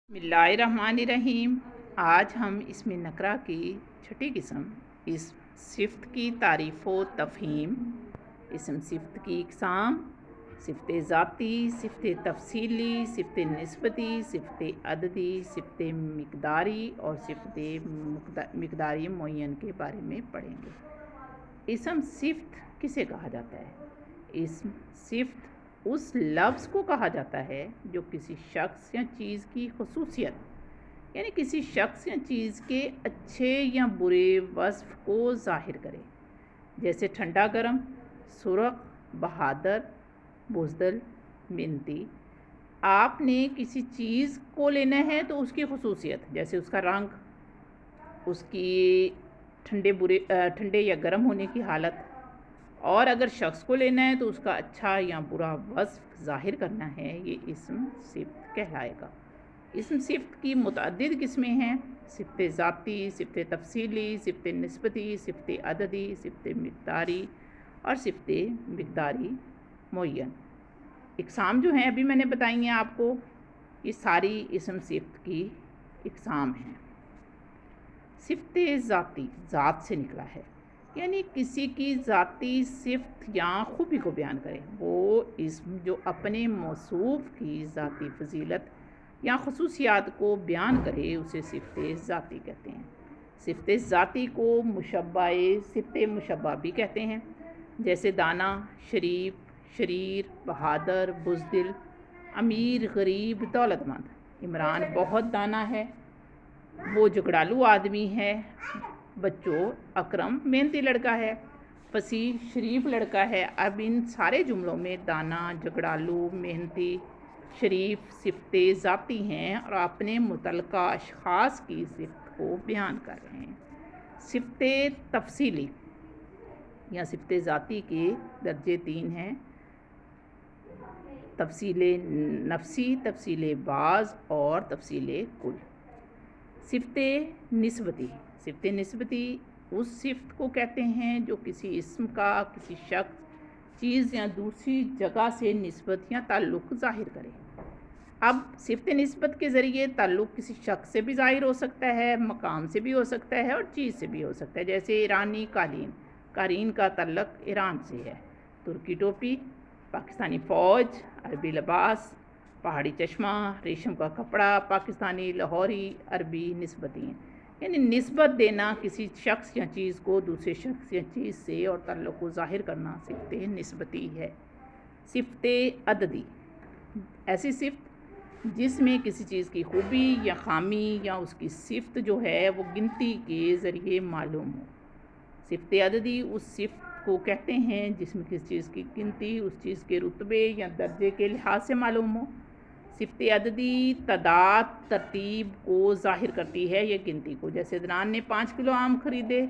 बिस्मिल्लाहिर्रहमानिर्रहीम। आज हम इसमें नकरा की छठी किस्म इस सिफ्त की तारीफ़ व तफ़हीम, इसम सिफ्त की इक़साम, सिफ्त ज़ाती, सिफ्त तफ़सीली, सिफ्त निस्बती, सिफ्त अददी, सिफ्त मिक़दारी और सिफ्त मिक़दारी मुअय्यन के बारे में पढ़ेंगे। इसम सिफ्त किसे कहा जाता है? इसम सिफ्त उस लफ्ज़ को कहा जाता है जो किसी शख्स या चीज़ की ख़ुसूसियत यानी किसी शख्स या चीज़ के अच्छे या बुरे वस्फ़ को ज़ाहिर करे, जैसे ठंडा गर्म, सुरख, बहादुर, बुज़दिल, मेहनती। आपने किसी चीज़ को लेना है तो उसकी ख़ुसूसियत, जैसे उसका रंग, उसकी ठंडे या गर्म होने की हालत, और अगर शख्स को लेना है तो उसका अच्छा या बुरा वस्फ़ ज़ाहिर करना है, ये इसम सिफ्त कहलाएगा। इसम सिफ्त की मुतअद्दिद किस्में हैं: सिफ्त ज़ाती, सिफ्त तफ़सीली, सिफ्त निस्बती, सिफ्त अददी, सिफ्त मिक़दारी और सिफ्त मिक़दारी मुअय्यन। इक़साम जो हैं अभी मैंने बताई हैं आपको, ये सारी इसम सिफ्त की इक़साम हैं। सिफ्त ज़ाती ज़ात से निकला है, यानी किसी की ज़ाती सिफ्त या खूबी को बयान करे। वो इसम जो अपने मौसूफ़ की ज़ाती फ़जीलत या ख़ुसूसियात को बयान करे उसे सिफ्त ज़ाती कहते हैं। सिफ्त ज़ाती को मुशब्बाए सिफ्त मुशब्बा भी कहते हैं, जैसे दाना, शरीफ, शरीर, बहादुर, बुज़दिल, अमीर, गरीब, दौलतमंद। इमरान बहुत दाना है, वो झगड़ालू आदमी है। बच्चों, अकरम मेहनती लड़का है। फसीह शरीफ लड़का है। अब इन सारे जुमलों में दाना, झगड़ालू, मेहनती, शरीफ सिफ्ते ज़ाती हैं और अपने मुतल्लिका अशख़ास की सिफ्त को बयान कर रहे हैं। सिफ्ते तफ़सीली या सिफ्ते ज़ाती के दर्जे 3 हैं: तफ़सीले नफ़सी, तफ़सीले बाज़ और तफ़सीले कुल। सिफ्ते निस्बती, सिफ्ते निस्बती उस सिफ्त को कहते हैं जो किसी इसम का किसी शख्स, चीज़ या दूसरी जगह से निस्बत या ताल्लुक़ ज़ाहिर करे। अब सिफ्त निस्बत के ज़रिए ताल्लुक़ किसी शख्स से भी ज़ाहिर हो सकता है, मकाम से भी हो सकता है और चीज़ से भी हो सकता है। जैसे ईरानी कालीन, कालीन का ताल्लुक़ ईरान से है। तुर्की टोपी, पाकिस्तानी फ़ौज, अरबी लिबास, पहाड़ी चश्मा, रेशम का कपड़ा, पाकिस्तानी लाहौरी, अरबी निस्बती हैं। यानी निस्बत देना किसी शख्स या चीज़ को दूसरे शख्स या चीज़ से और ताल्लुक़ को ज़ाहिर करना सिफ्त निस्बती है। सिफ्त अददी ऐसी सिफ्त जिसमें किसी चीज़ की खूबी या ख़ामी या उसकी सिफ्त जो है वो गिनती के ज़रिए मालूम हो। सिफ्त अददी उस सिफ्त को कहते हैं जिसमें किसी चीज़ की गिनती उस चीज़ के रुतबे या दर्जे के लिहाज से मालूम हो। सिफ्त अददी तादाद तरतीब को ज़ाहिर करती है या गिनती को। जैसे अदनान ने 5 किलो आम ख़रीदे,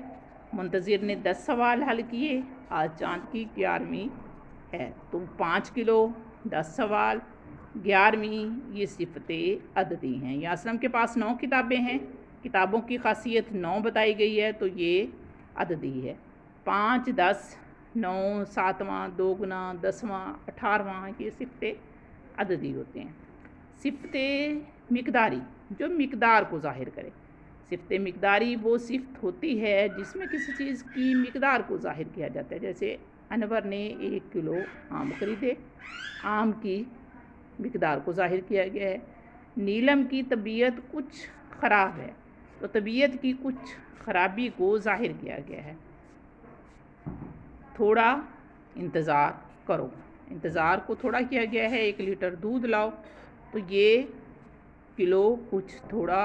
मुंतज़िर ने 10 सवाल हल किए, आज चाँद की 11वीं है, तो 5 किलो, 10 सवाल, 11वीं, ये सिफ्त अददी हैं। या असलम के पास 9 किताबें हैं, किताबों की ख़ासियत 9 बताई गई है, तो ये अददी है। 5, 10, 9, 7वां, 2 गुना, 10वां, 18वां, ये सिफ्त अददी होते हैं। सिफ्त मिक़दारी जो मिक़दार को ज़ाहिर करे। सिफ्त मिक़दारी वो सिफ्त होती है जिसमें किसी चीज़ की मिक़दार को ज़ाहिर किया जाता है। जैसे अनवर ने 1 किलो आम ख़रीदे, आम की मिक़दार को ज़ाहिर किया गया है। नीलम की तबीयत कुछ ख़राब है, तो तबीयत की कुछ ख़राबी को ज़ाहिर किया गया है। थोड़ा इंतज़ार करो, इंतज़ार को थोड़ा किया गया है। 1 लीटर दूध लाओ, तो ये किलो कुछ थोड़ा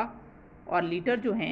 और लीटर जो हैं